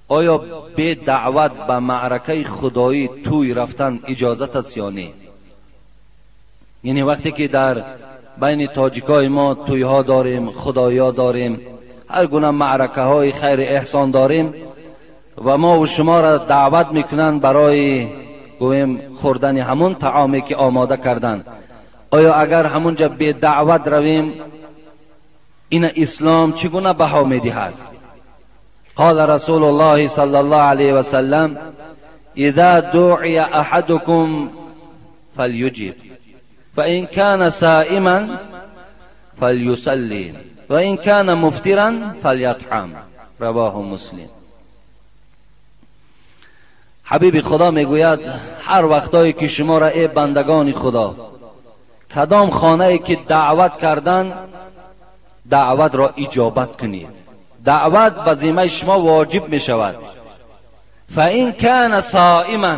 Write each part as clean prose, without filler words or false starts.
آیا به دعوت به معرکه خدایی توی رفتن اجازت است یا نه؟ یعنی وقتی که در بین تاجیکای ما توی ها داریم، خدایا داریم، هر گونه معرکه های خیر احسان داریم و ما و شما را دعوت میکنن برای گویم خوردن همون طعامی که آماده کردن، آیا اگر همونجا به دعوت رویم این اسلام چگونه بها میدهد؟ قال رسول الله صلی الله علیه و سلم اذا دعی احدكم فلیجب فإن كان صائما فليصلي وإن كان مفطرا فليطعم رواه مسلم. حبیب خدا میگوید هر وقتایی که شما را ای بندگان خدا کدام خانه‌ای که دعوت کردن دعوت را اجابت کنید، دعوت به ذمه شما واجب می شود. فإن كان صائما،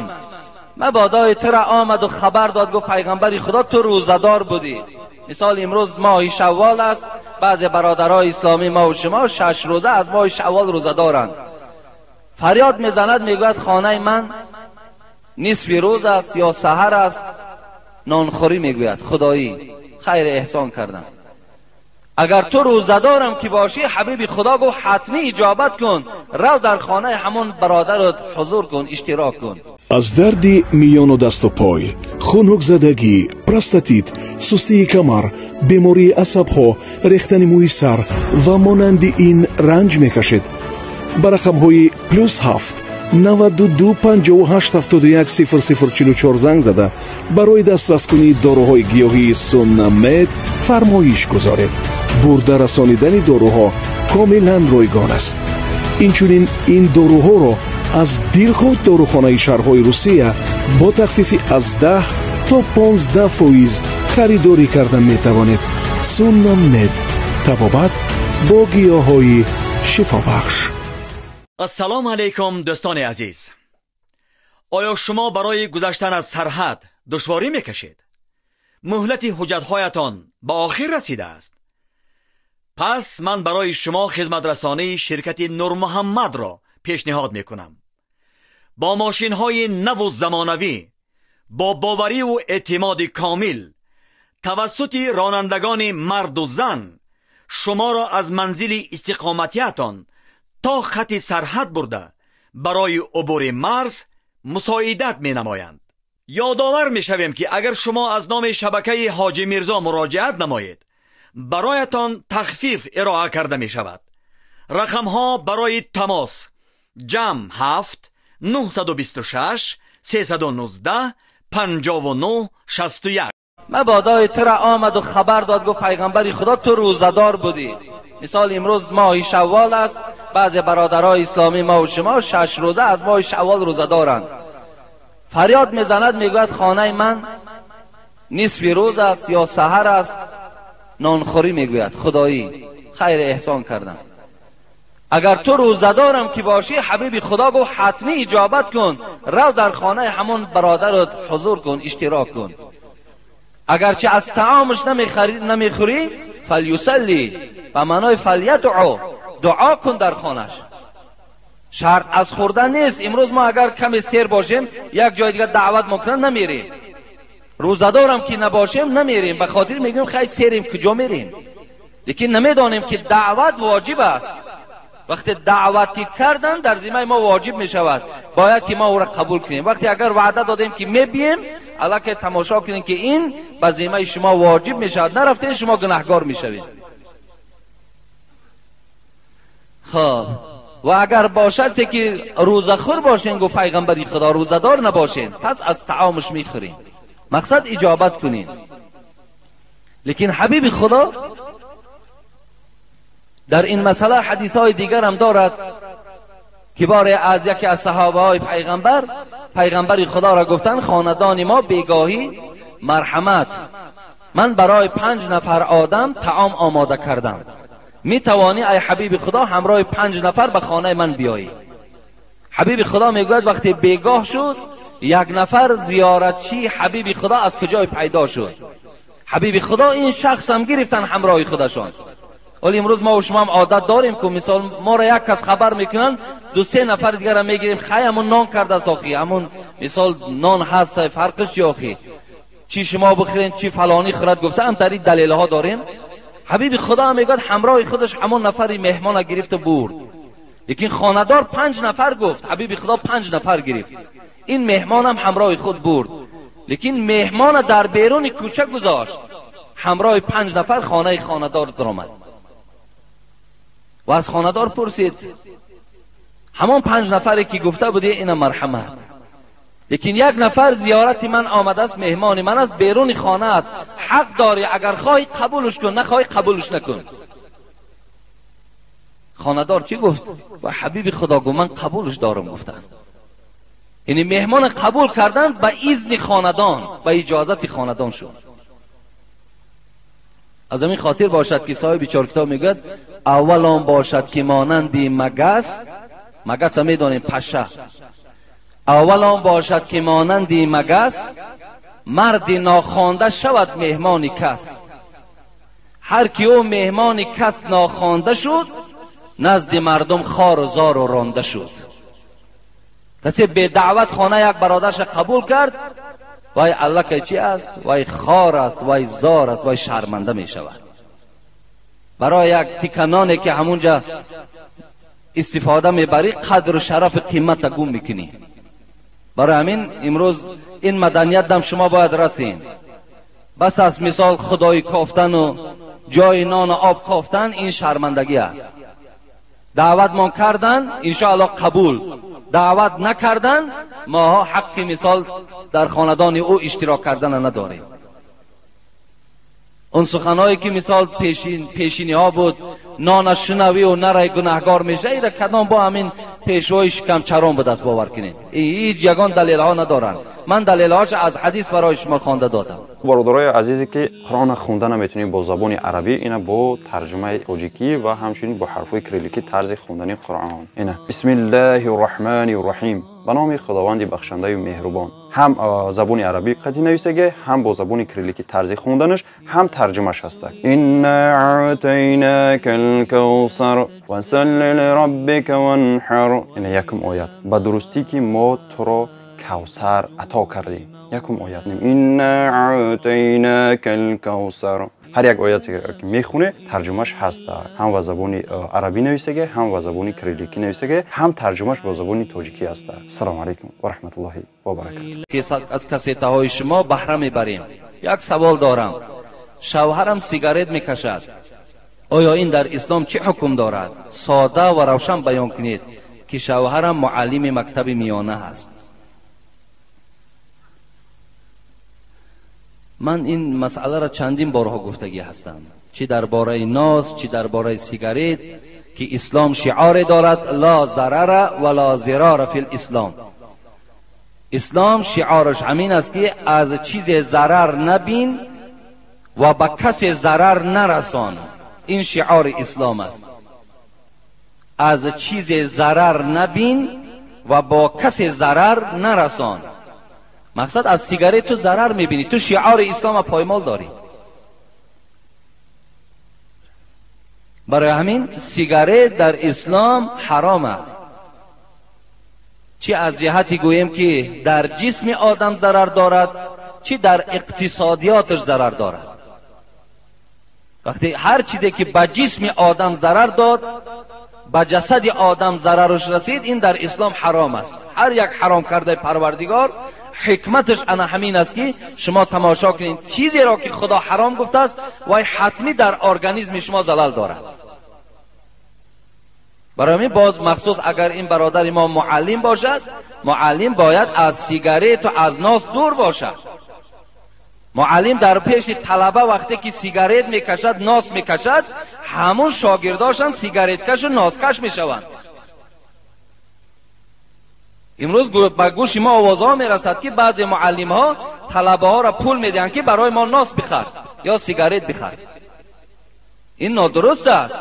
مبادا تو را آمد و خبر داد گفت پیغمبر خدا تو روزدار بودی، مثال امروز ماه شوال است، بعضی برادرای اسلامی ما و شما 6 روزه از ماه شوال روزدارند، فریاد میزند میگوید خانه من نصف روز است یا سحر است نانخوری، میگوید خدایی خیر احسان کردم. اگر تو روزدارم که باشی حبیب خدا گفت حتمی اجابت کن، رو در خانه همون برادرت حضور کن، اشتراک کن. از درد میان و دست و پای، خنک زدگی، پروستاتیت، سستی کمر، بیماری عصب‌ها، ریختن موی سر و مانند این رنج میکشید. با رقم‌های +7 92 58 71 0044 زنگ زده برای دسترس کنید داروهای گیاهی سونامد فرمایش گذارید. برده رسانیدن داروها کاملا رایگان است. اینچنین این داروها را از دیرخود داروخانه شهرهای روسیه با تخفیف از 10 تا 15% خریداری کردن می توانید. سونامد، طبابت با گیاهای شفا بخش. السلام علیکم دوستان عزیز. آیا شما برای گذشتن از سرحد دشواری میکشید؟ مهلت حجت‌هایتان به آخر رسیده است. پس من برای شما خدمت رسانی شرکت نور محمد را پیشنهاد میکنم. با ماشین‌های نو و زمانوی، با باوری و اعتماد کامل توسط رانندگان مرد و زن شما را از منزل استقامتیتان تا خط سرحد برده برای عبور مرز مساعدت می نمایند. یادآور می شویم که اگر شما از نام شبکه حاجی میرزا مراجعت نمایید برایتان تخفیف ارائه کرده می شود. رقم ها برای تماس جمع 7 926 319 59 61. مبادا تو را آمد و خبر داد گفت پیغمبر خدا تو روزدار بودی، مثال امروز ماه شوال است، بعضی برادرای اسلامی ما و شما 6 روزه از ماه شوال روزه دارند، فریاد میزند میگوید خانه من نصف روز است یا سحر است نانخوری، میگوید خدایی خیر احسان کردم. اگر تو روزه دارم که باشی حبیب خدا گفت حتمی اجابت کن، رو در خانه همون برادرت حضور کن، اشتراک کن. اگرچه از طعامش نمیخوری فلیصلی، به معنای فلیدعو، دعا کن در خانش. شرط از خوردن نیست. امروز ما اگر کمی سیر باشیم یک جای دیگه دعوت میکنن نمیریم، روزدارم که نباشیم نمیریم، به خاطر میگیم خیلی سیریم کجا میریم، لیکن نمیدانیم که دعوت واجب است. وقتی دعوتی کردن در ذمه ما واجب میشود، باید که ما او را قبول کنیم. وقتی اگر وعده دادیم که میبیم الکی تماشا کنیم که این به ذمه شما واجب میشود، نرفتین شما گناهکار میشوید. خب و اگر باشد که روزخور باشین گفت پیغمبری خدا روزدار نباشین، پس از طعامش میخورین، مقصد اجابت کنین. لیکن حبیب خدا در این مسئله حدیث های دیگر هم دارد که باره از یکی از صحابه های پیغمبر خدا را گفتن خاندان ما بیگاهی مرحمت، من برای 5 نفر آدم طعام آماده کردم، می توانی ای حبیب خدا همراه 5 نفر به خانه من بیایی؟ حبیب خدا میگوید وقتی بیگاه شد 1 نفر زیارتچی حبیب خدا از کجای پیدا شد؟ حبیب خدا این شخص هم گرفتن همراه خودشان. ولی امروز ما و شما هم عادت داریم که مثال ما را یک کس خبر میکنن دو سه نفر دیگر را میگیریم خیلی همون نان کرده ساخی، همون مثال نان هست فرقش یا خی چی شما بخورین چی فلانی خورد گفته هم تری دلیل ها داریم. حبیب خدا هم میگه همراه خودش همون نفری مهمان گرفت و برد، لیکن خاندار 5 نفر گفت، حبیب خدا 5 نفر گرفت، این مهمان هم همراه خود برد، لیکن مهمان در بیرون کوچه گذاشت، همراه 5 نفر خانه خاندار درآمد و از خاندار پرسید همون 5 نفری که گفته بودی اینا مرحمه، لیکن یک نفر زیارت من آمده است، مهمان من است، بیرون خانه است، حق داری اگر خواهی قبولش کن نخواهی قبولش نکن. خاندار چی گفت؟ و حبیب خدا گفت من قبولش دارم گفتن. یعنی مهمان قبول کردن به اذن خاندان، به اجازت خاندان شد. از همین خاطر باشد که صاحب چهار کتاب میگه اول آن باشد که مانندی مگس هم میدانیم پشه، اول آن باشد که مانندی مگس، مردی ناخوانده شود مهمانی کس. هر کی او مهمانی کس ناخوانده شد، نزد مردم خار و زار و رانده شد. کسی به دعوت خانه یک برادرش قبول کرد، وای الله که چی است؟ وای خار است، وای زار است، وای شرمنده می شود. برای یک تکنانی که همونجا استفاده میبری قدر و شرف قیمت گم میکنی. برای همین امروز این مدنیت دم شما باید رسین. بس از مثال خدای کافتن و جای نان و آب کافتن این شرمندگی است. دعوت ما کردن انشاءالله قبول، دعوت نکردن ما حق مثال در خاندان او اشتراک کردن نداریم. اون سخنایی که مثال پیشینی ها بود نانش شنوی و نرای گناهگار میشه، ایره کدام با همین پیشوای شکم چران به دست باور کنین. هیچ یگان دلیل ها ندارن. من دلیل هاش از حدیث برای شما خوانده دادم. برادرای عزیزی که قرآن خونده نمیتونید با زبان عربی، اینا با ترجمه تاجیکی و همچنین با حرفای کریلیکی طرز خوندن قرآن. اینا بسم الله الرحمن الرحیم، به نام خداوند بخشنده و مهربان. هم زبان عربی قدی نویسه، هم با زبان کریلیکی طرز خوندنش، هم ترجمهش هسته. انا اعطیناک الکوثر وصل لربک وانحر. این یکم آیت به درستی که ما تو را کوثر عطا کردیم. یکم آیت انا اعطیناک الکوثر. هر یک آیاتی که میخونه ترجمهش هست، هم با زبان عربی نویسه، هم با زبان کریلیکی نویسه، هم ترجمهش با زبان تاجیکی است. السلام علیکم و رحمت الله و برکاته. از کاسته های شما بهره میبریم. یک سوال دارم، شوهرم سیگارت میکشد، آیا این در اسلام چه حکم دارد؟ ساده و روشن بیان کنید که شوهرم معلم مکتب میانه هست. من این مسئله را چندین بارها گفتگی هستم، چی درباره ناز، چی درباره سیگارت، که اسلام شعار دارد لا ضرر ولا ضرار فی الاسلام. اسلام شعارش همین است که از چیز ضرر نبین و به کسی ضرر نرسان. این شعار اسلام است، از چیز ضرر نبین و با کسی ضرر نرسان. مقصد از سیگارت تو ضرر میبینی، تو شعار اسلام پایمال داری. برای همین سیگارت در اسلام حرام است، چی از جهتی گوییم که در جسم آدم ضرر دارد، چی در اقتصادیاتش ضرر دارد. وقتی هر چیزی که به جسم آدم ضرر داد، به جسد آدم ضررش رسید، این در اسلام حرام است. هر یک حرام کرده پروردگار حکمتش انا همین است که شما تماشا کنید چیزی را که خدا حرام گفته است و حتمی در ارگانیسم شما ضرر دارد. برای همین باز مخصوص اگر این برادر ما معلم باشد، معلم باید از سیگارت و از ناس دور باشد. معلم در پیش طلبه وقتی که سیگارت میکشد، ناس میکشد، همون شاگرداشان سیگارت کش و ناس کش میشوند. امروز به گوش ما آوازها میرسد که بعضی معلم ها طلبه ها را پول میدن که برای ما ناس بخر یا سیگارت بخر. این نادرست است.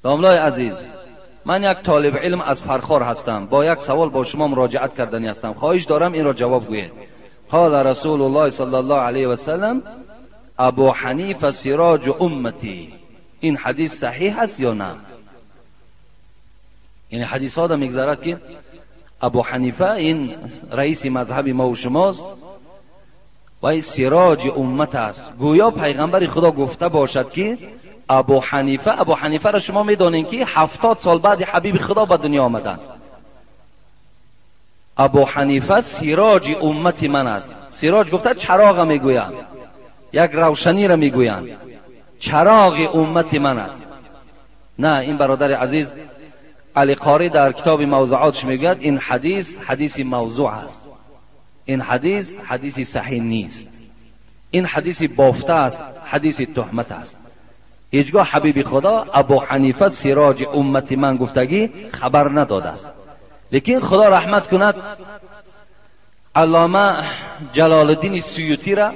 دوستان عزیز، من یک طالب علم از فرخار هستم، با یک سوال با شما مراجعت کردنی هستم. خواهش دارم این را جواب گویید. قال رسول الله صلی الله علیه و سلم ابو حنیفه سراج امتی. این حدیث صحیح است یا نه؟ یعنی حدیث ها دا میگذارد که ابو حنیفه این رئیس مذهب ما و شماست و این سراج امت است. گویا پیغمبر خدا گفته باشد که ابو حنیفه را شما میدانید که 70 سال بعد حبیب خدا به دنیا آمدند. ابو حنیفه سراج امت من است. سراج گفته چراغ میگویند، یک روشنی را میگویند، چراغ امت من است. نه، این برادر عزیز علی قاری در کتاب موضوعاتش میگوید این حدیث موضوع است. این حدیث صحیح نیست. این حدیث بافته است، حدیث تهمت است. هیچگاه حبیب خدا ابو حنیفه سراج امت من گفتگی خبر نداده است. لیکن خدا رحمت کند علامه جلال الدین سیوطی را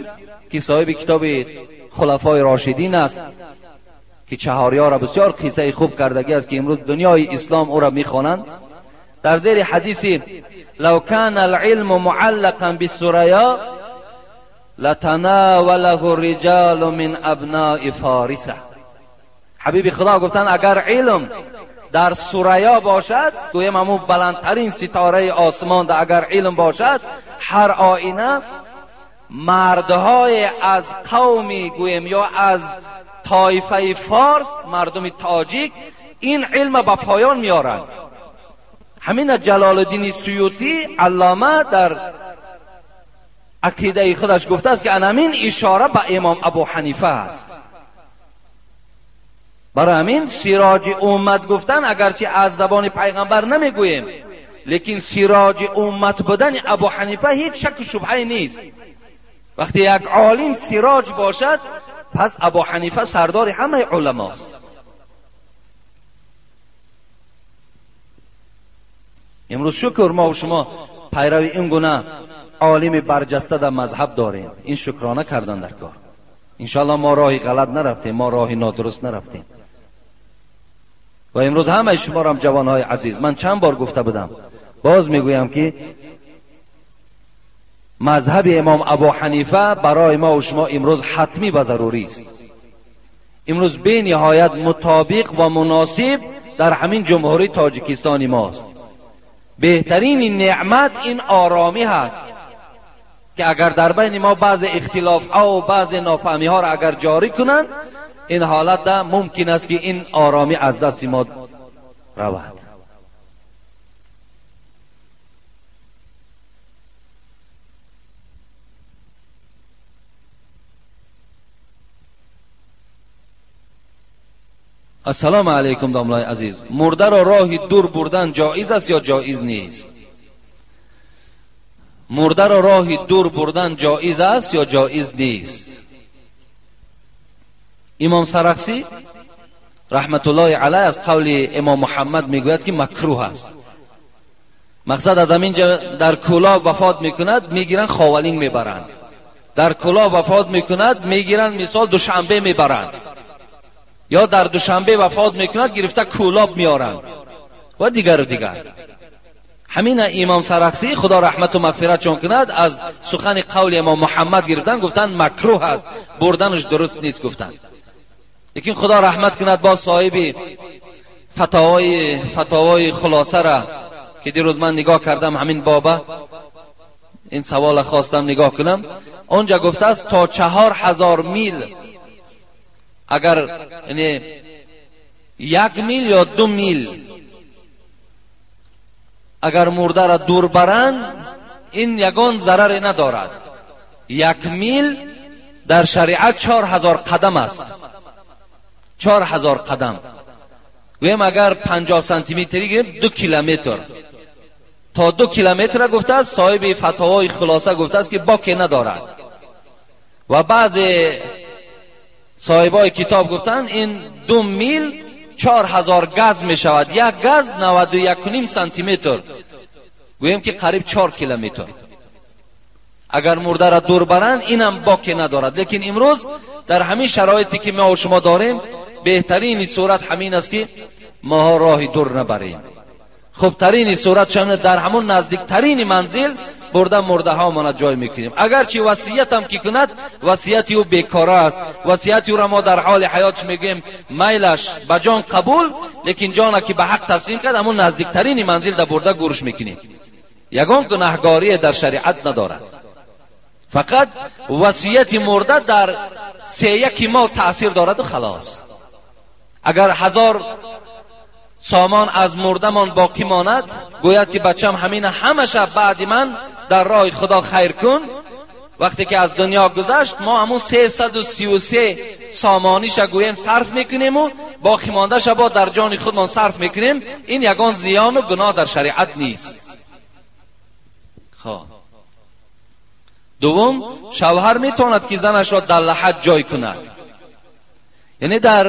که صاحب کتاب خلفای راشدین است که چهاریار را بسیار قصه خوب کردگی است که امروز دنیای اسلام او را میخوانند، در زیر حدیث لو کان العلم معلقا بالثریا لتناوله الرجال من ابناء فارسه. حبیب خدا گفتن اگر علم در ثریا باشد، گویم همون بلندترین ستاره آسمان در اگر علم باشد، هر آینه مردهای از قومی گویم یا از طایفه فارس، مردم تاجیک، این علم به پایان میارند. همین جلال الدین سیوطی علامه در عقیده خودش گفته است که همین اشاره به امام ابو حنیفه است. برای همین سراج امت گفتن اگرچه از زبان پیغمبر نمیگوییم، لیکن سراج امت بودن ابو حنیفه هیچ شک و شبهه نیست. وقتی یک عالم سراج باشد، پس ابو حنیفه سردار همه علماست. امروز شکر ما و شما پیروی این گونه عالم برجسته در مذهب داریم. این شکرانه کردن در کار. انشاءالله ما راهی غلط نرفتیم، ما راهی نادرست نرفتیم. و امروز همه شما را هم جوانهای عزیز، من چند بار گفته بودم، باز میگویم که مذهب امام ابو حنیفه برای ما و شما امروز حتمی و ضروری است. امروز به نهایت مطابق و مناسب در همین جمهوری تاجیکستان ماست. بهترین نعمت این آرامی هست که اگر در بین ما بعض اختلاف ها و بعض نافهمی ها را اگر جاری کنند، این حالت ده ممکن است که این آرامی از دست ما رود. السلام علیکم داملای عزیز، مرده را راه دور بردن جایز است یا جایز نیست؟ مرده را راه دور بردن جایز است یا جایز نیست؟ امام سرخسی رحمت الله علیه از قول امام محمد میگوید که مکروه است. مقصد از همین در کلاه وفات میکند میگیرن خاولین میبرند، در کلاه وفات میکند میگیرن مثال دوشنبه میبرند، یا در دوشنبه وفات میکند گرفته کولاب میارند و دیگر. همین امام سرخسی خدا رحمت و مغفرت چون کند از سخن قول امام محمد گرفتن، گفتن مکروه است، بردنش درست نیست گفتن. لیکن خدا رحمت کند با صاحب فتاوای خلاصه را که دیروز من نگاه کردم، همین بابا این سوال خواستم نگاه کنم، اونجا گفته است تا 4000 میل، اگر یعنی 1 میل یا 2 میل اگر مرده را دور برند، این یگان ضرری ندارد. 1 میل در شریعت 4000 قدم است. 4000 قدم گویم اگر 50 سانتی متری گرفت 2 کیلومتر، تا 2 کیلومتر را گفته است. صاحب فتاوای خلاصه گفته است که باکی ندارد. و بعض صاحبای کتاب گفتن این 2 میل 4000 گز می شود. یک گز 91.5 سانتی متر، گویم که قریب 4 کیلومتر. اگر مرده را دور برند اینم باکی ندارد. لیکن امروز در همین شرایطی که ما و شما داریم، بهترین صورت همین است که ما راه دور نبریم. خوبترین صورت چون در همون نزدیکترین منزل برده مرده ها ماند جای میکنیم. اگرچه وصیت هم که کند وصیت او بیکاره است، وصیت او را ما در حال حیاتش میگیم میلش به جان قبول، لیکن جان که به حق تسلیم کرد همون نزدیکترین منزل در برده گورش میکنیم. یگان گناهکاری در شریعت ندارد. فقط وصیت مرده در 3-1 ماه تأثیر دارد و خلاص. اگر 1000 سامان از مرده من باقی ماند، گوید که بچم همین همشه بعد من در راه خدا خیر کن. وقتی که از دنیا گذشت ما همون 333 سامانیش گویم صرف میکنیم و باقی مانده شبا در جان خودمان صرف میکنیم. این یگان زیان و گناه در شریعت نیست. خب دوم، شوهر میتواند که زنش را در لحد جای کند. یعنی در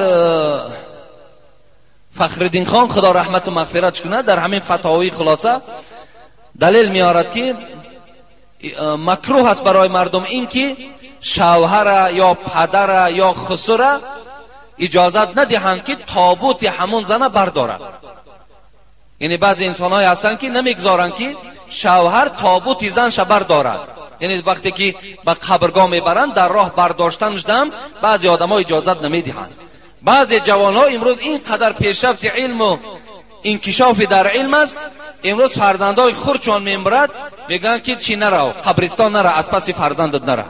فخرالدین خان خدا رحمت و مغفرت کند در همین فتاوی خلاصه دلیل میارد که مکروه است برای مردم این که شوهر یا پدر یا خسر اجازت ندهند که تابوت همون زن بردارد. یعنی بعضی انسان های هستن که نمیگذارن که شوهر تابوت زنش بردارد. یعنی وقتی که به قبرگاه میبرند در راه برداشتنش دم بعضی آدم ها اجازت نمیدهند. بعضی جوان ها امروز اینقدر پیشرفت علم و انکشاف در علم است، امروز فرزندای خود چون میمرد میگن که چی نرو، قبرستان نرو، از پس فرزندت نرو.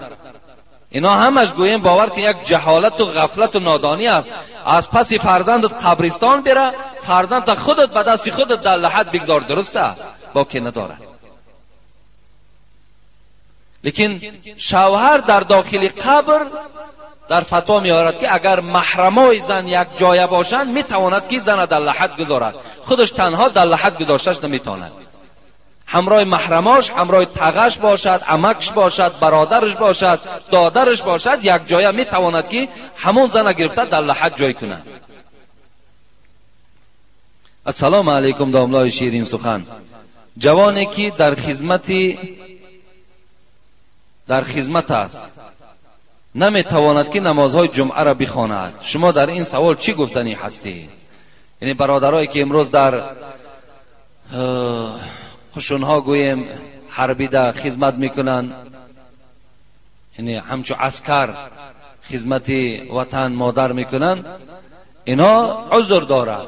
اینا همش گویم باور که یک جهالت و غفلت و نادانی است. از پس فرزندت قبرستان بره، فرزند خودت به دست خودت در لحد بگذار، درست است؟ باکی نداره. لیکن شوهر در داخل قبر در فتوا میارد که اگر محرمای زن یک جای باشند میتواند که زن در لحد گذارد، خودش تنها در لحد گذاشتش نمیتواند. همراه محرماش، همراه تغش باشد، عمکش باشد، برادرش باشد، دادرش باشد، یک جای میتواند که همون زن گرفته در لحد جای کند. السلام علیکم داملای شیرین سخن. جوانی که در خدمت است نمیتواند که نمازهای جمعه را بخواند، شما در این سوال چی گفتنی هستی؟ یعنی برادرایی که امروز در خشونها گویم حربی در خدمت میکنن، یعنی همچو عسکر خدمت وطن مادر میکنن، اینا عذر دارد.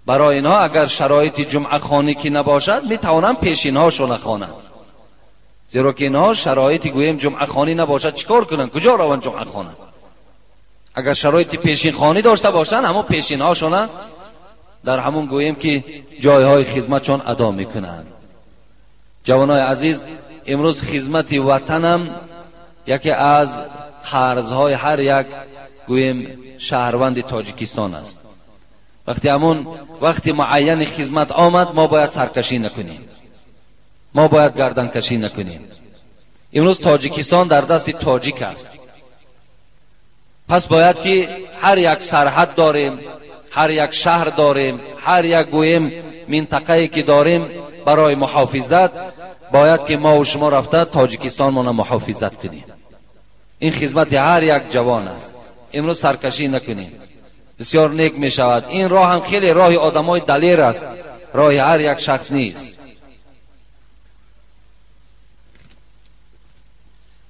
برای اینا اگر شرایط جمعه خانی که نباشد میتوانن پیشینهاشون خوانند، زیرا که اینها شرایطی گویم جمعه خانی نباشد چیکار کنن؟ کجا روان جمعه خانه؟ اگر شرایط پیشین خانی داشته باشن همون پیشین هاشون در همون گویم که جایهای خدمتشون ادا میکنن. جوانای عزیز، امروز خدمت وطنم یکی از قرضهای هر یک گویم شهروند تاجیکستان است. وقتی معین خدمت آمد ما باید سرکشی نکنیم، ما باید گردن کشی نکنیم. امروز تاجیکستان در دست تاجیک است، پس باید که هر یک سرحد داریم، هر یک شهر داریم، هر یک گویم منطقه‌ای که داریم برای محافظت باید که ما و شما رفته تاجیکستان ما محافظت کنیم. این خدمت هر یک جوان است. امروز سرکشی نکنیم، بسیار نیک می شود. این راه هم خیلی راه آدمای دلیر است، راه هر یک شخص نیست.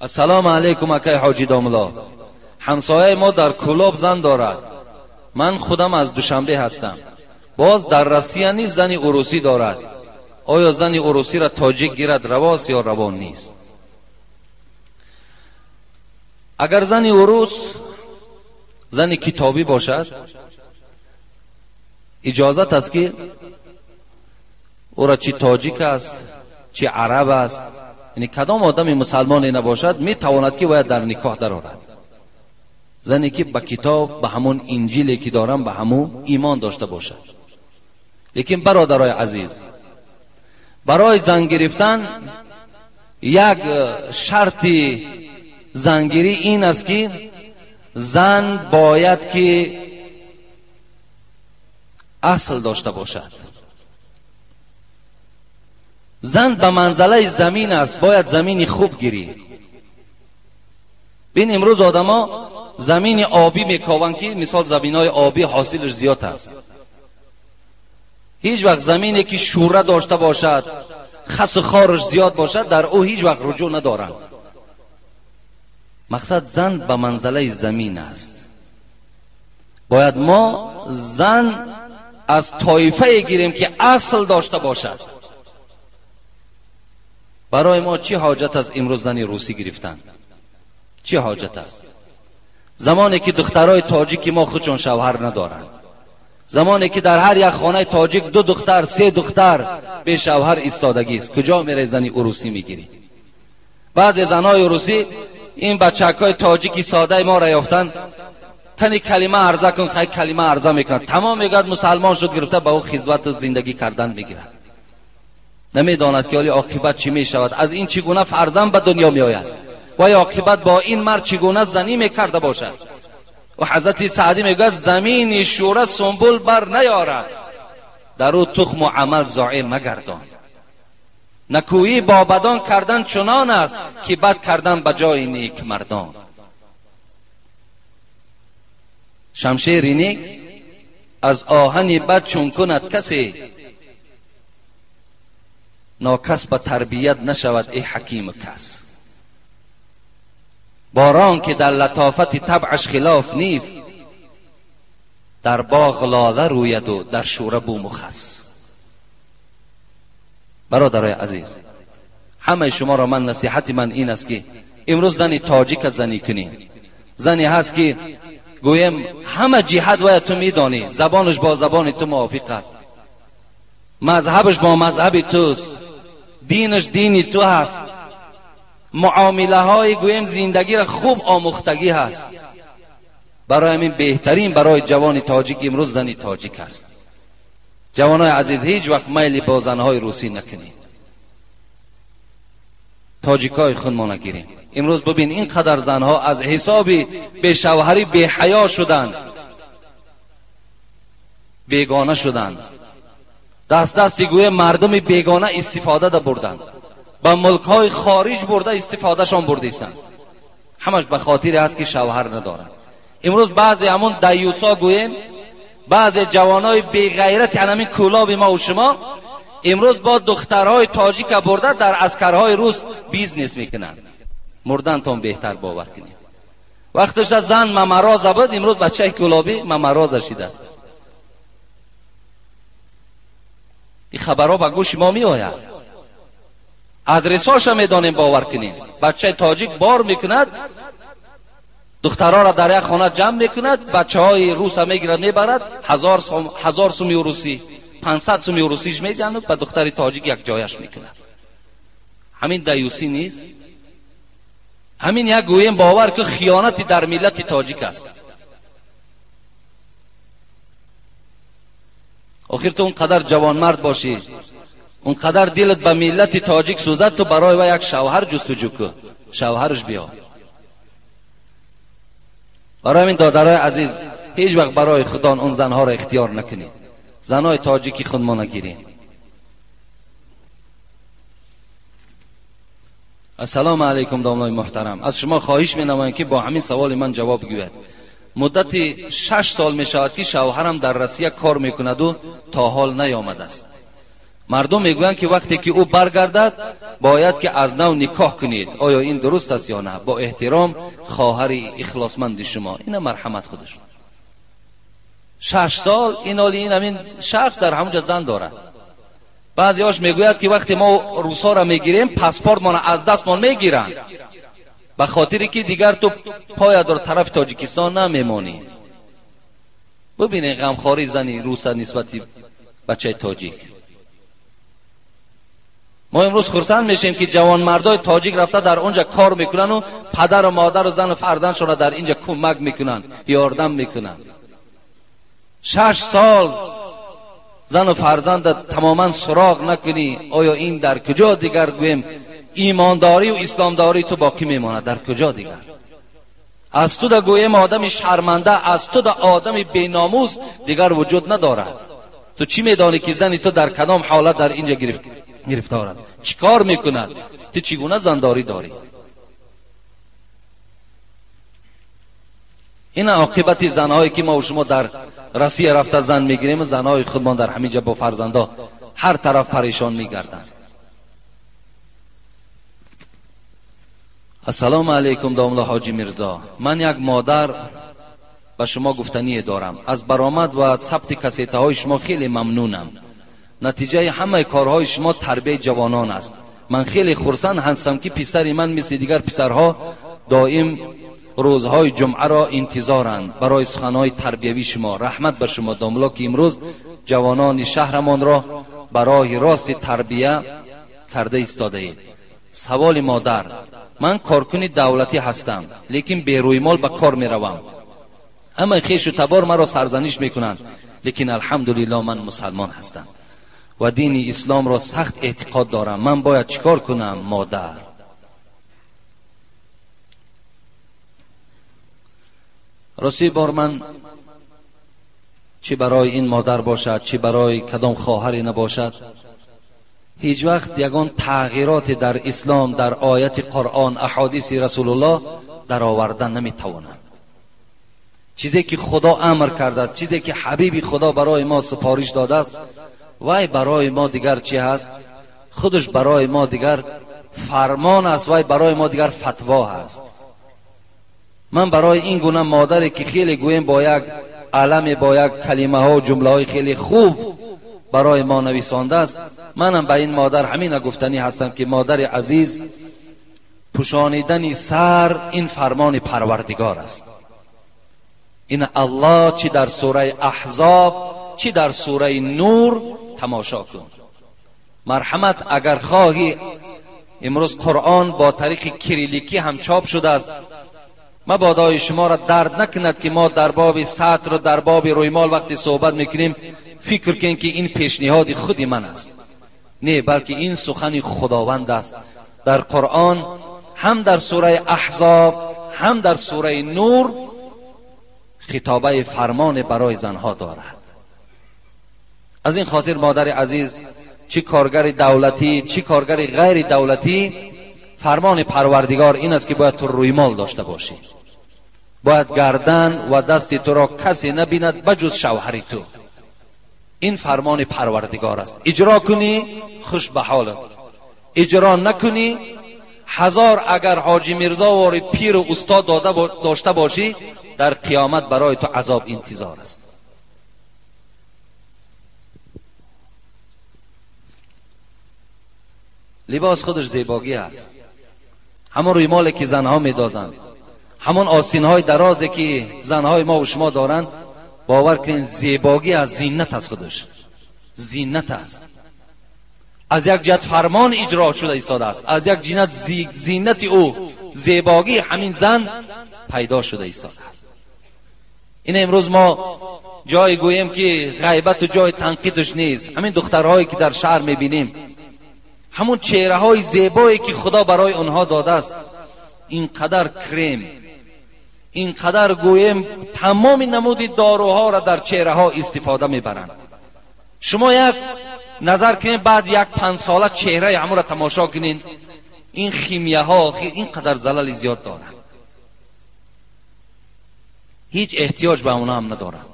السلام علیکم اکای حاجی داملا. همسایه ما در کلاب زن دارد، من خودم از دوشنبه هستم. باز در روسیه نیز زن عروسی دارد. آیا زن عروسی را تاجیک گیرد رواست یا روا نیست؟ اگر زن عروس زن کتابی باشد اجازت است که او را چی تاجیک است چی عرب است، یعنی کدام آدم مسلمانی نباشد میتواند که باید در نکاح درآورد. زنی که به کتاب به همون انجیلی که دارم به همون ایمان داشته باشد. لیکن برادرای عزیز، برای زن گرفتن یک شرط زنگیری این است که زن باید که اصل داشته باشد. زن به منزله زمین است، باید زمین خوب گیری. بین امروز آدما زمین آبی میکاون که مثال زمینای آبی حاصلش زیاد است. هیچ وقت زمینی که شوره داشته باشد، خس و خارش زیاد باشد در او هیچ وقت رجوع ندارند. مقصد زن به منزله زمین است. باید ما زن از طایفه گیریم که اصل داشته باشد. برای ما چی حاجت است امروز زنی روسی گرفتن؟ چی حاجت است؟ زمانی که دخترای تاجیکی ما خودشون شوهر ندارند، زمانی که در هر یک خانه تاجیک 2 دختر 3 دختر به شوهر ایستادگی است، کجا میره زنی روسی میگیری؟ بعضی زنای روسی این بچکای تاجیکی ساده ما را یافتن، تنی کلمه عرضه کن، خیلی کلمه عرضه میکنن، تمام میگه مسلمان شد، گرفته به او خدمت زندگی کردن میگیرد. نمیداند که عاقبت چی میشود، از این چگونه فرزند به دنیا میآید و یا عاقبت با این مرد چگونه زنی میکرده باشد. و حضرت سعدی میگه زمین شوره سنبل بر نیارد، در او تخم و عمل ضایع مگردان. نکویی با بدان کردن چنان است که بد کردن به جای نیک مردان. شمشیر نیک از آهن بد چون کند کسی، ناکس به تربیت نشود ای حکیم کس. باران که در لطافت طبعش خلاف نیست، در باغ لاله روید و در شوره بوم و خس. برادرای عزیز، همه شما را من نصیحت من این است که امروز زنی تاجیک زنی کنی. زنی هست که گویم همه جهت و تو میدانی، زبانش با زبان تو موافق است، مذهبش با مذهب توست، دینش دینی تو هست، معامله های گویم زندگی را خوب آموختگی هست. برای همین بهترین برای جوان تاجیک امروز زنی تاجیک است. جوانای عزیز، هیچ وقت میل با زنهای روسی نکنید. تاجیکای خود ما نگیریم. امروز ببین اینقدر زنها از حساب به شوهری به حیا شدند، بیگانه شدند، دستی گوی مردم بیگانه استفاده دا بردند، به ملک‌های خارج برده استفاده شان بردیستند. همش به خاطر است که شوهر ندارند. امروز بعضی همون دیوسا گویم، بعضی جوانای بی غیرت، همین کولاب ما و شما امروز با دخترهای تاجیک برده در عسکرهای روس بیزنس میکنند. مردن تون بهتر باور کنید. وقتش زن ممراز بود، امروز بچه کولابی ممراز شده است. این خبرها به گوش ما می آید. ادرساش هم میدانیم باور کنیم. بچه تاجیک بار میکند، دخترها را در یک خانه جمع میکند، بچه های روس هم میگیرد میبرد، 1000 سومی روسی 500 سومی روسیش میدن و به دختر تاجیک یک جایش میکند. همین دیوسی نیست؟ همین یک گویم باور که خیانتی در ملت تاجیک است. آخر تو اونقدر جوان مرد باشی، اونقدر دلت به ملت تاجیک سوزد، تو برای و یک شوهر جستجو کن، شوهرش بیا. برای همین دادرای عزیز، هیچ وقت برای خدا اون زنها را اختیار نکنید. زنهای تاجیکی خود ما نگیریم. السلام علیکم دامنای محترم، از شما خواهش می‌نمایم که با همین سوال من جواب بگوید. مدت 6 سال میشود که شوهرم در روسیه کار میکند و تا حال نیامده است. مردم میگویند که وقتی که او برگردد باید که از نو نکاح کنید. آیا این درست است یا نه؟ با احترام، خواهر اخلاصمند شما. این مرحمت خودش. 6 سال این همین شخص در همونجا زن دارد. بعضی هاش میگوید که وقتی ما روسا را میگیریم پاسپورت ما از دست ما میگیرن، به خاطری که دیگر تو پای در طرف تاجیکستان نمیمانی. ببینید غمخواری زنی روسا نسبت بچه تاجیک. ما امروز خرسند میشیم که جوان مردای تاجیک رفته در اونجا کار میکنن و پدر و مادر و زن و فرزندشون را در اینجا کمک میکنن، یاردم میکنن. 6 سال زن و فرزند تماما سراغ نکنی، آیا این در کجا دیگر گویم ایمانداری و اسلامداری تو باقی میماند؟ در کجا دیگر؟ از تو دا گویم آدم شرمنده، از تو دا آدم بیناموس دیگر وجود ندارد. تو چی میدانی که زنی تو در کدام حالت در اینجا گرفتار است؟ چیکار میکند؟ تو چگونه زنداری داری؟ این عاقبت زنهایی که ما و شما در روسیه رفته زن میگیریم، زنهای خودمان در همینجا با فرزندا هر طرف پریشان میگردند. السلام علیکم داملا حاجی میرزا. من یک مادر به شما گفتنی دارم. از برآمد و ثبت کاسته های شما خیلی ممنونم. نتیجه همه کارهای شما تربیت جوانان است. من خیلی خرسند هستم که پسر من مثل دیگر پسرها دائم روزهای جمعه را انتظارند برای سخنهای تربیوی شما. رحمت بر شما داملا که امروز جوانان شهرمان را برای راست تربیه کرده ایستاده اید. سوال مادر: من کارکن دولتی هستم لیکن بیروی مال به کار می روم. اما خیش و تبار مرا سرزنش می کنند، لیکن الحمدلله من مسلمان هستم و دین اسلام را سخت اعتقاد دارم. من باید چیکار کنم مادر؟ راستی بار من چی برای این مادر باشد چی برای کدام خواهری نباشد، هیچ وقت یگان تغییرات در اسلام در آیت قرآن احادیث رسول الله در آوردن نمیتوانم. چیزی که خدا امر کرده، چیزی که حبیب خدا برای ما سفارش داده است، وای برای ما دیگر چی هست؟ خودش برای ما دیگر فرمان است، وای برای ما دیگر فتوا هست. من برای این گونه مادری که خیلی گویم با یک علم با یک کلمه ها و جمله های خیلی خوب برای ما نویسانده است، منم به این مادر همین گفتنی هستم که مادر عزیز، پوشانیدن سر این فرمان پروردگار است. این الله چی در سوره احزاب چی در سوره نور تماشا کن. مرحمت اگر خواهی، امروز قرآن با طریق کریلیکی هم چاپ شده است. مبادا شما را درد نکند که ما در باب سطر و در باب رویمال وقتی صحبت میکنیم فکر کنیم که این پیشنهاد خودی من است. نه، بلکه این سخن خداوند است. در قرآن هم در سوره احزاب هم در سوره نور خطابه فرمان برای زنها دارد. از این خاطر مادر عزیز، چی کارگر دولتی چی کارگر غیر دولتی، فرمان پروردگار این است که باید تو رویمال داشته باشی. باید گردن و دست تو را کسی نبیند بجز شوهر تو. این فرمان پروردگار است. اجرا کنی خوش به حالت، اجرا نکنی هزار اگر حاجی میرزا و پیر و استاد داشته باشی، در قیامت برای تو عذاب انتظار است. لباس خودش زیبایی است. همون رویمالی که زنها میدازند، همون آستینهای درازی که زنهای ما و شما دارند، باور کنید زیبایی از زینت است. خودش زینت است. از یک جهت فرمان اجرا شده ایستاده است، از یک جهت زینت او زیبایی همین زن پیدا شده ایستاده است. این امروز ما جای گوییم که غیبت و جای تنقیدش نیست. همین دخترهایی که در شهر میبینیم، همون چهره های زیبایی که خدا برای اونها داده است، اینقدر کریم، اینقدر گویم تمام نمود داروها را در چهره ها استفاده میبرند. شما یک نظر کنین بعد یک 5 ساله چهره همون را تماشا کنین، این خیمیه ها اینقدر زلال زیاد دارند، هیچ احتیاج به اونها هم ندارند.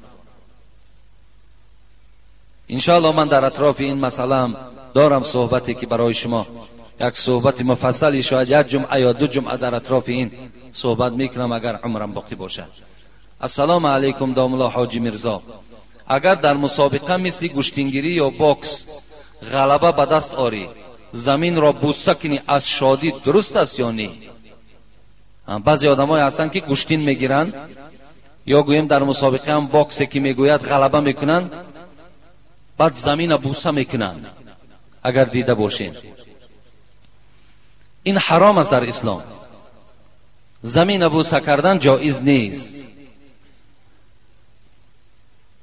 انشاءالله من در اطراف این مسئله دارم صحبتی که برای شما یک صحبت مفصلی، شاید یک جمعه یا 2 جمعه در اطراف این صحبت میکنم اگر عمرم باقی باشد. السلام علیکم داملا حاجی میرزا. اگر در مسابقه مثل گشتینگیری یا باکس غلبه به دست آری، زمین را بوسه کنی از شادی، درست است یا نه؟ بعضی آدمای هستن که گشتین میگیرن یا گویم در مسابقه هم باکس که میگوید غلبه میکنن، بعد زمین بوسه میکنن. اگر دیده باشین این حرام است در اسلام. زمین بوسه کردن جایز نیست.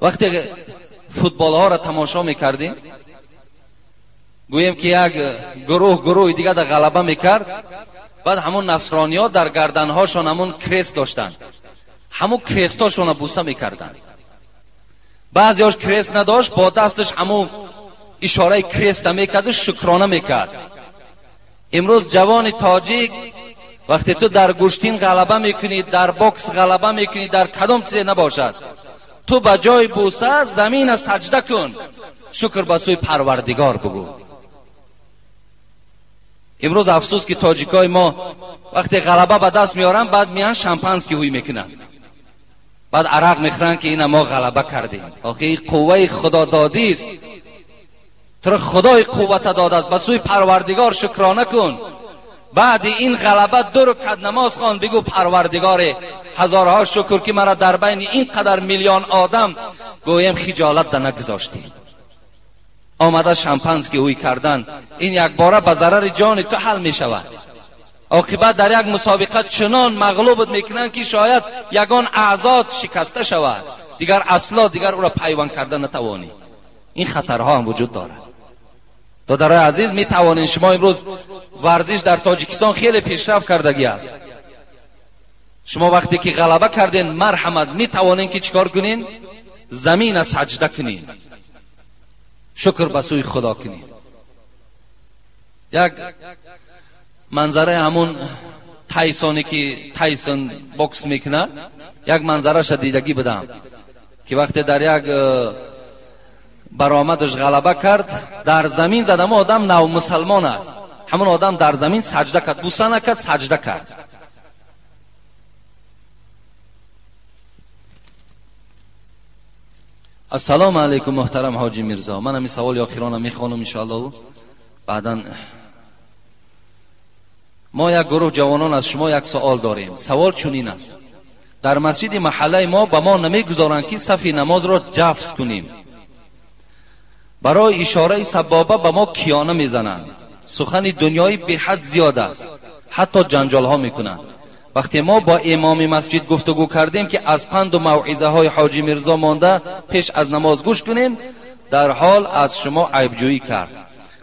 وقتی فوتبال ها را تماشا میکردیم، گویم که یک گروه دیگه در غلبه میکرد، بعد همون نصرانی ها در گردن هاشون همون کریست داشتن، همون کریست هاشون بوسه میکردن. بعضی هاش کریست نداشت، با دستش همون اشاره کریست میکرد، شکرانه میکرد. امروز جوان تاجیک وقتی تو در گشتین غلبه میکنی، در باکس غلبه میکنی، در کدام چیزی نباشد، تو به جای بوسه زمین سجده کن، شکر به سوی پروردگار بگو. امروز افسوس که تاجیکای ما وقتی غلبه به دست میارن بعد میان شامپانسکی هوی میکنن، بعد عرق میخورن که این ما غلبه کردیم. آخه قوه خدا دادی است، تو خدای قوت داده است، به سوی پروردگار شکرانه کن. بعد این غلبه 2 رکعت نماز خوان، بگو پروردگار هزارها شکر که مرا در بین این قدر میلیون آدم گویم خجالت ده نگذاشتی. آمده شامپانسکی هوی کردن، این یک باره به ضرر جان تو حل می شود. عاقبت در یک مسابقه چنان مغلوبت میکنن که شاید یگان اعضات شکسته شود، دیگر اصلا دیگر او را پیوند کردن نتوانی. این خطرها هم وجود دارد. دادرای عزیز، می توانید شما امروز ورزش در تاجیکستان خیلی پیشرفت کردگی است. شما وقتی که غلبه کردین مرحمت می توانید که چیکار کنین؟ زمین سجده کنین، شکر به سوی خدا کنین. یک منظره همون تایسونی که تایسون بوکس میکنه، یک منظره شدیدگی بدم که وقتی در یک برآمدش غلبه کرد، در زمین زد، اما آدم نو مسلمان است، همون آدم در زمین سجده کرد، بوسه نکرد، سجده کرد. السلام علیکم محترم حاجی میرزا، من همین سوال آخرانم میخوانم ان شاء الله. بعداً ما یک گروه جوانان از شما یک سوال داریم. سوال چنین است: در مسجد محله ما به ما نمیگذارند که صف نماز را جفز کنیم. برای اشاره سبابه به ما کیانه میزنند. سخن دنیایی به حد زیاد است، حتی جنجال ها میکنند. وقتی ما با امام مسجد گفتگو کردیم که از پند و موعظه های حاجی میرزا مانده پیش از نماز گوش کنیم، در حال از شما عیبجویی کرد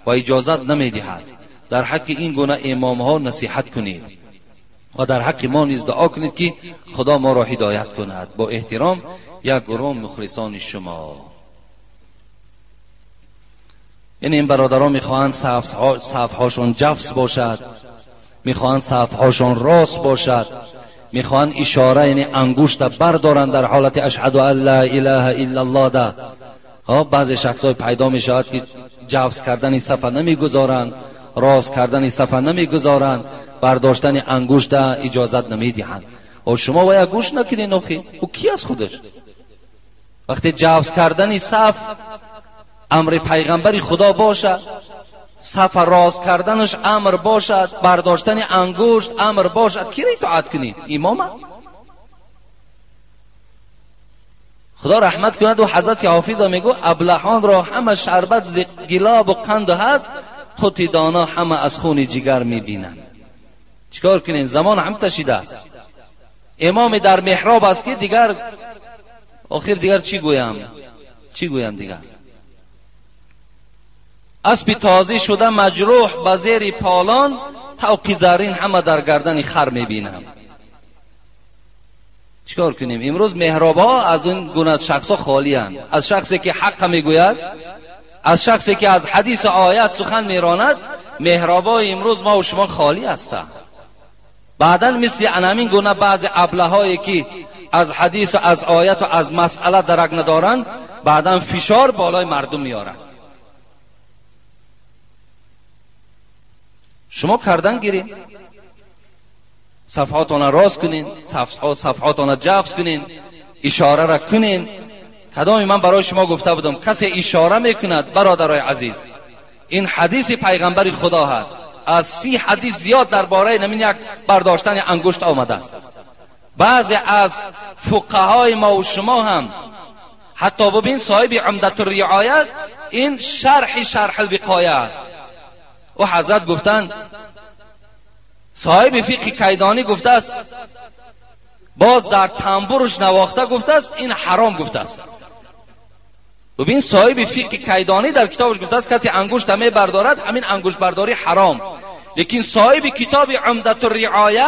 و اجازت نمیدهد. در حق این گونه امام ها نصیحت کنید و در حق ما نیز دعا کنید که خدا ما را هدایت کند. با احترام، یک گروه مخلصان شما. یعنی این برادران میخواهند صفحاشون جفس باشد، میخواهند صفحاشون راست باشد، میخواهند اشاره یعنی انگشت بردارند در حالت اشهد ان لا اله الا الله ده. بعضی شخصای پیدا میشود که جفس کردن این صفحه نمیگذارند، راست کردن این صفحه نمیگذارند، برداشتن انگشت اجازت نمیدهند. و شما باید گوش نکنین. او کی از خودش؟ وقتی جفس کردن صف امر پیغمبری خدا باشد، صف راست کردنش امر باشد، برداشتن انگشت امر باشد، کی را اطاعت کنی؟ امام؟ خدا رحمت کند. و حضرت حافظ میگو ابلهان را همه شربت ز گلاب و قند هست، خود دانا همه از خون جگر میبینن. چیکار کنین؟ زمان هم تشیده است. امام در محراب است که دیگر آخر دیگر چی گویم دیگر؟ اسب تازه شده مجروح به زیر پالان، توقی زرین همه در گردن خر میبینم. چیکار کنیم؟ امروز محراب ها از این گونه شخصا خالی اند. از شخصی که حق میگوید، از شخصی که از حدیث و آیت سخن میراند، محراب ها امروز ما و شما خالی هستند. بعداً مثل همین گونه بعض ابلهایی که از حدیث و از آیت و از مسئله درک ندارند، بعداً فشار بالای مردم میارند. شما کردن گیرین، صفحاتون راست کنین، صفحاتون جفز کنین، اشاره را کنین. کدامی من برای شما گفته بودم کسی اشاره میکند برادرای عزیز، این حدیث پیغمبر خدا هست. از 30 حدیث زیاد درباره نمین یک برداشتن انگشت آمده است. بعضی از فقهای ما و شما هم حتی ببین صاحب عمدة الرعایه، این شرح الوقایه است. و حضرت گفتن، صاحب فقه کیدانی گفته است، باز در تنبورش نواخته گفته است این حرام گفته است. ببین صاحب فقه کیدانی در کتابش گفته است کسی انگشت می بردارد همین انگشت برداری حرام. لیکن صاحب کتاب عمدة الرعایه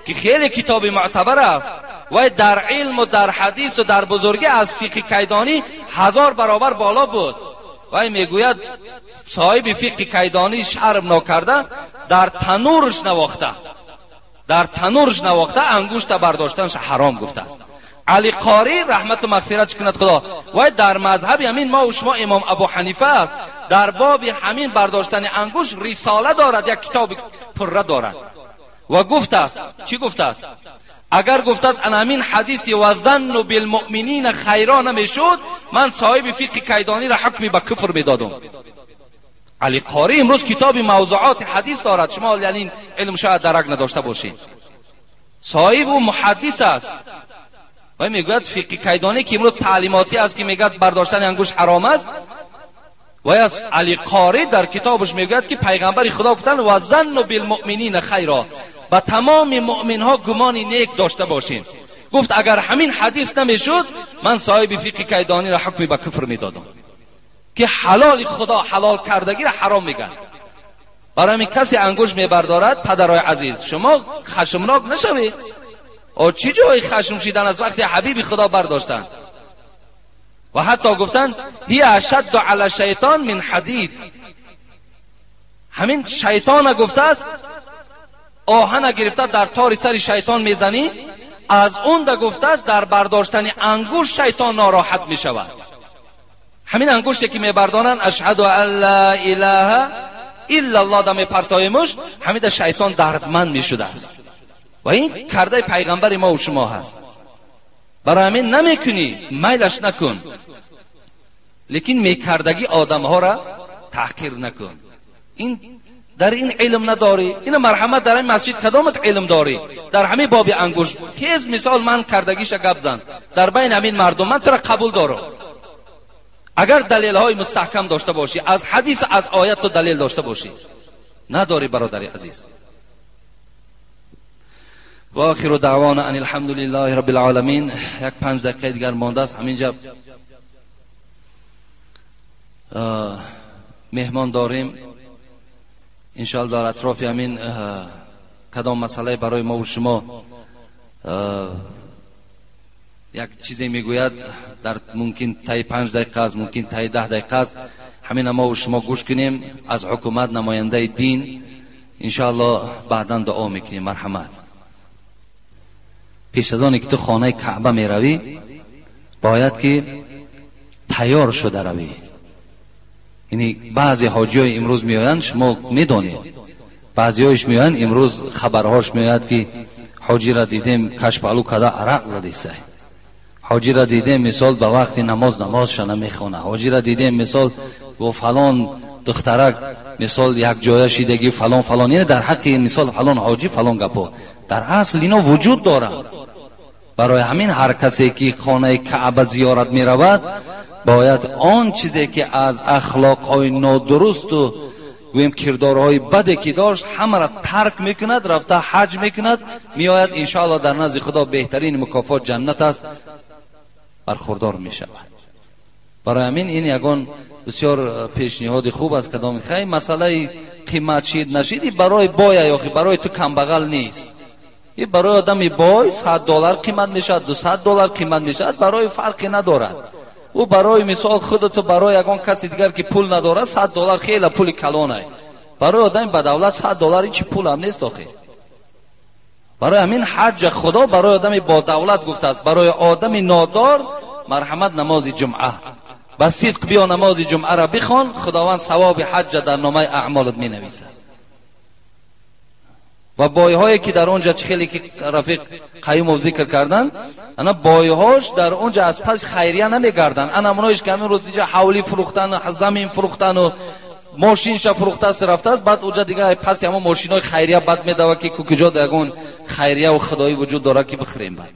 که خیلی کتاب معتبر است و در علم و در حدیث و در بزرگی از فقه کیدانی 1000 برابر بالا بود، و میگوید صاحب فقه کیدانی شرم نکرده در تنورش نواخته انگشت برداشتنش حرام گفته است. علی قاری رحمت و مغفرت کنند خدا، و در مذهب همین ما و شما امام ابو حنیفه است، در باب همین برداشتن انگشت رساله دارد، یک کتاب پره دارد و گفته است. چی گفته است؟ اگر گفته است ان همین حدیثی و ظن بالمؤمنین خیرا نمیشد، من صاحب فقه کیدانی را حکمی به کفر میدادم. علی قاری امروز کتاب موضوعات حدیث دارد، شما یعنی علم شاید درک نداشته باشید. صاحب و محدث است و میگوید فقه کیدانی که امروز تعلیماتی است که میگوید برداشتن انگشت حرام است، و از علی قاری در کتابش میگوید که پیغمبر خدا گفتن و ظن بالمؤمنین خیرا، با تمام مؤمن ها گمانی نیک داشته باشین. گفت اگر همین حدیث نمیشد، من صاحب فقه کیدانی را حکمی به کفر میدادم که حلال خدا حلال کردگی را حرام میگن. برای همین کسی انگشت میبردارد، پدرای عزیز شما خشمناک نشوید. او چی جای خشم شدن از وقتی حبیب خدا برداشتن؟ و حتی گفتن هی اشد علی الشیطان من حدید. همین شیطان گفته است آهن گرفته در تار سر شیطان میزنی، از اون دا گفته است در برداشتن انگشت شیطان ناراحت میشود. همین انگشتی که میبردانن اشهد ان لا اله الا الله دا میپرتایمش، همین دا شیطان دردمند میشده است. و این کرده پیغمبر ما و شما هست. برای همین نمیکنی میلش نکن، لیکن میکردگی آدم ها را تحقیر نکن. این در این علم نداری، این مرحمت در این مسجد کدامت علم داری؟ در همین باب انگشت تیز مثال من کردگیش گپ زن در بین همین مردم، من تو را قبول دارم. اگر دلیل های مستحکم داشته باشی، از حدیث از آیت تو دلیل داشته باشی، نداری برادری عزیز. و آخر دعوانا ان الحمد لله رب العالمین. یک 5 دقیقه دیگر مانده است. همینجا مهمان داریم انشاءالله در اطراف همین کدام مسئله برای ما و شما یک چیزی میگوید، در ممکن تای 5 دقیقه است، ممکن تای 10 دقیقه است، همین ما و شما گوش کنیم. از حکومت نماینده دین انشاءالله بعداً دعا میکنیم مرحمت. پیش از آنی که تو خانه کعبه می روی باید که تیار شده روی. یعنی بعضی حاجی های امروز میآیند، شما میدونید بعضی هایش میآیند، امروز خبرهاش میآید که حاجی را دیدیم کشپالو کدا عرق زده است، حاجی را دیدیم مثال به وقت نمازش نمیخونه، حاجی را دیدیم مثال و فلان دخترک مثال یک جای شیدگی فلان فلان، یعنی در حق مثال فلان حاجی فلان گپو. در اصل اینا وجود دارند. برای همین هر کسی که خانه کعبه زیارت می رود باید آن چیزی که از اخلاق های نادرست و کردارهای بدی که داشت همه را ترک میکند، رفته حج میکند، میآید انشاءالله در نزد خدا بهترین مکافات جنت است، برخوردار میشود. برای همین این یگان بسیار پیشنهاد خوب است. کدام خیلی مسئله قیمت شید نشید برای بای یا برای تو کمبغل نیست. این برای آدمی بای $100 قیمت میشد، $200 قیمت میشد، برای فرقی ندارد. او برای مثال خودتو برای یگان کسی دیگر که پول نداره $100 خیلی پول کلانه. برای آدم با دولت $100 هیچ پول هم نیست آخه. برای همین حج خدا برای آدم با دولت گفته است، برای آدم نادار مرحمت نماز جمعه. با صدق بیا نماز جمعه را بخوان، خداوند ثواب حج در نامه اعمالت می نویسد. و بایهایی که در اونجا خیلی که رفیق قیوم ذکر کردن، انا بایهاش در اونجا از پس خیریه نمیگردن، انا منوش که همین روز اینجا حولی فروختن، زمین فروختن و ماشین شا فروخته است رفته است، بعد اونجا دیگه پس همون ماشینای خیریه بعد میدوه که کجا دگون خیریه و خدایی وجود داره که بخریم بعد.